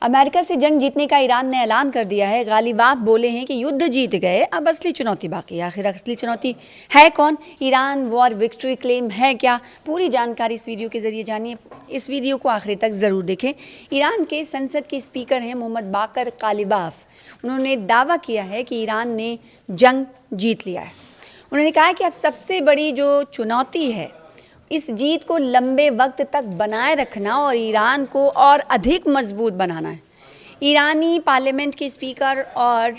America से जंग जीतने का ईरान ने ऐलान कर दिया है। गालिबाफ बोले हैं कि युद्ध जीत गए, अब असली चुनौती बाकी है। आखिर असली चुनौती है कौन? ईरान वॉर विक्ट्री क्लेम है क्या? पूरी जानकारी इस वीडियो के जरिए जानिए। इस वीडियो को आखिर तक ज़रूर देखें। ईरान के संसद के स्पीकर हैं मोहम्मद बाकर गालिबाफ। उन्होंने दावा किया है कि ईरान ने जंग जीत लिया है। उन्होंने कहा कि अब सबसे बड़ी जो चुनौती है इस जीत को लंबे वक्त तक बनाए रखना और ईरान को और अधिक मजबूत बनाना है। ईरानी पार्लियामेंट के स्पीकर और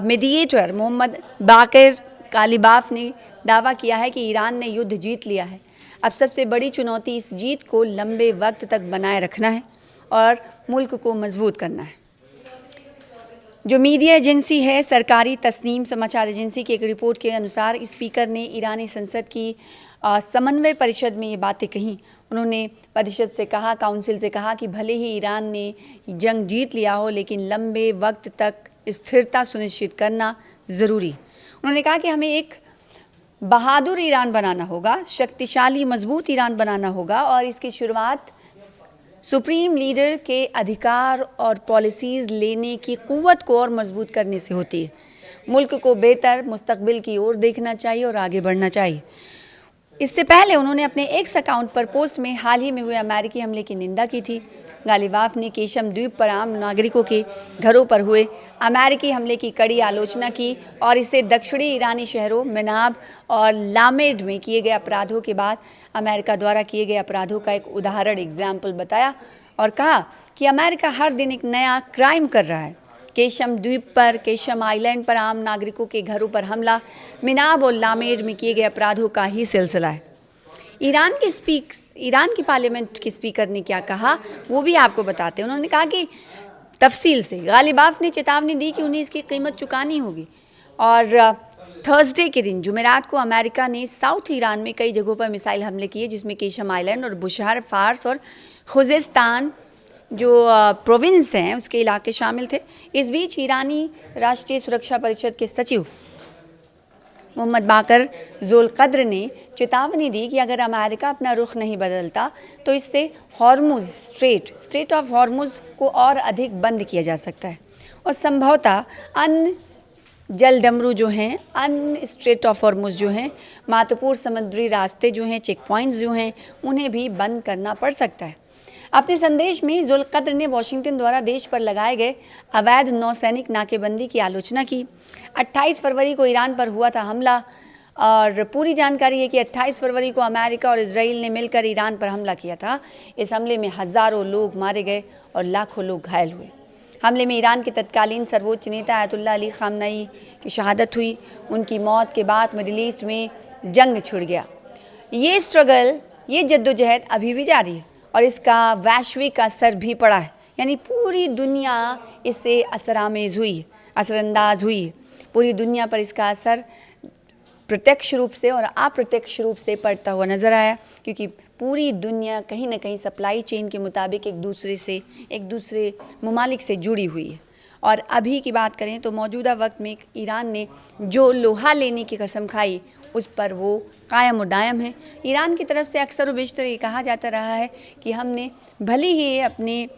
मीडिएटर मोहम्मद बाकर गालिबाफ ने दावा किया है कि ईरान ने युद्ध जीत लिया है। अब सबसे बड़ी चुनौती इस जीत को लंबे वक्त तक बनाए रखना है और मुल्क को मजबूत करना है। जो मीडिया एजेंसी है सरकारी तस्नीम समाचार एजेंसी की एक रिपोर्ट के अनुसार स्पीकर ने ईरानी संसद की समन्वय परिषद में ये बातें कहीं। उन्होंने परिषद से कहा, काउंसिल से कहा कि भले ही ईरान ने जंग जीत लिया हो लेकिन लंबे वक्त तक स्थिरता सुनिश्चित करना ज़रूरी। उन्होंने कहा कि हमें एक बहादुर ईरान बनाना होगा, शक्तिशाली मजबूत ईरान बनाना होगा और इसकी शुरुआत सुप्रीम लीडर के अधिकार और पॉलिसीज़ लेने की क़ुव्वत को और मजबूत करने से होती है। मुल्क को बेहतर मुस्तकबिल की ओर देखना चाहिए और आगे बढ़ना चाहिए। इससे पहले उन्होंने अपने एक्स अकाउंट पर पोस्ट में हाल ही में हुए अमेरिकी हमले की निंदा की थी। गालिबाफ ने केशम द्वीप पर आम नागरिकों के घरों पर हुए अमेरिकी हमले की कड़ी आलोचना की और इसे दक्षिणी ईरानी शहरों मिनाब और लामेड में किए गए अपराधों के बाद अमेरिका द्वारा किए गए अपराधों का एक उदाहरण एग्जाम्पल बताया और कहा कि अमेरिका हर दिन एक नया क्राइम कर रहा है। केशम द्वीप पर, केशम आइलैंड पर आम नागरिकों के घरों पर हमला मिनाब और लामेड में किए गए अपराधों का ही सिलसिला है। ईरान की पार्लियामेंट के स्पीकर ने क्या कहा वो भी आपको बताते हैं। उन्होंने कहा कि तफसील से गालिबाफ ने चेतावनी दी कि उन्हें इसकी कीमत चुकानी होगी। और थर्सडे के दिन जुमेरात को अमेरिका ने साउथ ईरान में कई जगहों पर मिसाइल हमले किए जिसमें केशम आइलैंड और बुशहर फार्स और खुजेस्तान जो प्रोविंस हैं उसके इलाके शामिल थे। इस बीच ईरानी राष्ट्रीय सुरक्षा परिषद के सचिव मोहम्मद बाकर ज़ोलक़द्र ने चेतावनी दी कि अगर अमेरिका अपना रुख नहीं बदलता तो इससे हॉर्मुज़ स्ट्रेट ऑफ हॉर्मुज़ को और अधिक बंद किया जा सकता है और संभवतः अन्य जलडमरू जो हैं, अन्य स्ट्रेट ऑफ हॉर्मुज़ जो हैं, महत्वपूर्ण समुद्री रास्ते जो हैं, चेक पॉइंट्स जो हैं, उन्हें भी बंद करना पड़ सकता है। अपने संदेश में ज़ोलक़द्र ने वाशिंगटन द्वारा देश पर लगाए गए अवैध नौसैनिक नाकेबंदी की आलोचना की। 28 फरवरी को ईरान पर हुआ था हमला और पूरी जानकारी है कि 28 फरवरी को अमेरिका और इजराइल ने मिलकर ईरान पर हमला किया था। इस हमले में हज़ारों लोग मारे गए और लाखों लोग घायल हुए। हमले में ईरान के तत्कालीन सर्वोच्च नेता आयतुल्लाह अली ख़ामनेई की शहादत हुई। उनकी मौत के बाद मिडिल ईस्ट में जंग छिड़ गया। ये स्ट्रगल, ये जद्दोजहद अभी भी जारी है और इसका वैश्विक असर भी पड़ा है, यानी पूरी दुनिया इससे असरअंदाज हुई है। पूरी दुनिया पर इसका असर प्रत्यक्ष रूप से और अप्रत्यक्ष रूप से पड़ता हुआ नज़र आया क्योंकि पूरी दुनिया कहीं ना कहीं सप्लाई चेन के मुताबिक एक दूसरे ममालिक से जुड़ी हुई है। और अभी की बात करें तो मौजूदा वक्त में ईरान ने जो लोहा लेने की कसम खाई उस पर वो कायम और दायम है। ईरान की तरफ से अक्सर व बेशतर ये कहा जाता रहा है कि हमने भले ही अपने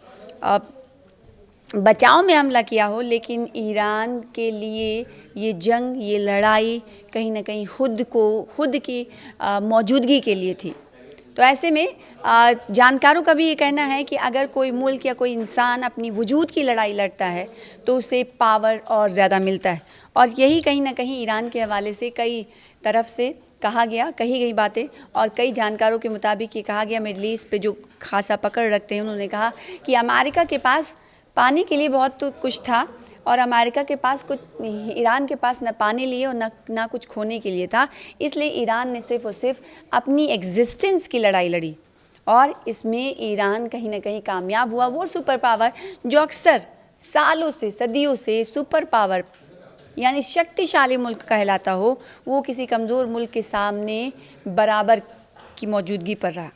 बचाव में हमला किया हो लेकिन ईरान के लिए ये जंग, ये लड़ाई कहीं ना कहीं खुद की मौजूदगी के लिए थी। तो ऐसे में जानकारों का भी ये कहना है कि अगर कोई मुल्क या कोई इंसान अपनी वजूद की लड़ाई लड़ता है तो उसे पावर और ज़्यादा मिलता है और यही कहीं ना कहीं ईरान के हवाले से कई तरफ से कही गई बातें और कई जानकारों के मुताबिक ये कहा गया, मिडल ईस्ट पे जो खासा पकड़ रखते हैं उन्होंने कहा कि अमेरिका के पास पाने के लिए बहुत तो कुछ था और अमेरिका के पास कुछ, ईरान के पास न पाने लिए और ना कुछ खोने के लिए था। इसलिए ईरान ने सिर्फ और सिर्फ अपनी एग्जिस्टेंस की लड़ाई लड़ी और इसमें ईरान कहीं ना कहीं कामयाब हुआ। वो सुपर पावर जो अक्सर सालों से, सदियों से सुपर पावर यानी शक्तिशाली मुल्क कहलाता हो, वो किसी कमज़ोर मुल्क के सामने बराबर की मौजूदगी पर रहा।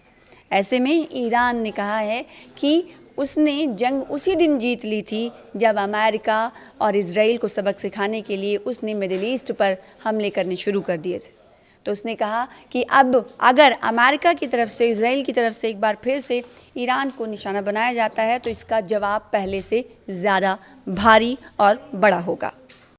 ऐसे में ईरान ने कहा है कि उसने जंग उसी दिन जीत ली थी जब अमेरिका और इजराइल को सबक सिखाने के लिए उसने मिडिल ईस्ट पर हमले करने शुरू कर दिए थे। तो उसने कहा कि अब अगर अमेरिका की तरफ से, इजराइल की तरफ से एक बार फिर से ईरान को निशाना बनाया जाता है तो इसका जवाब पहले से ज़्यादा भारी और बड़ा होगा।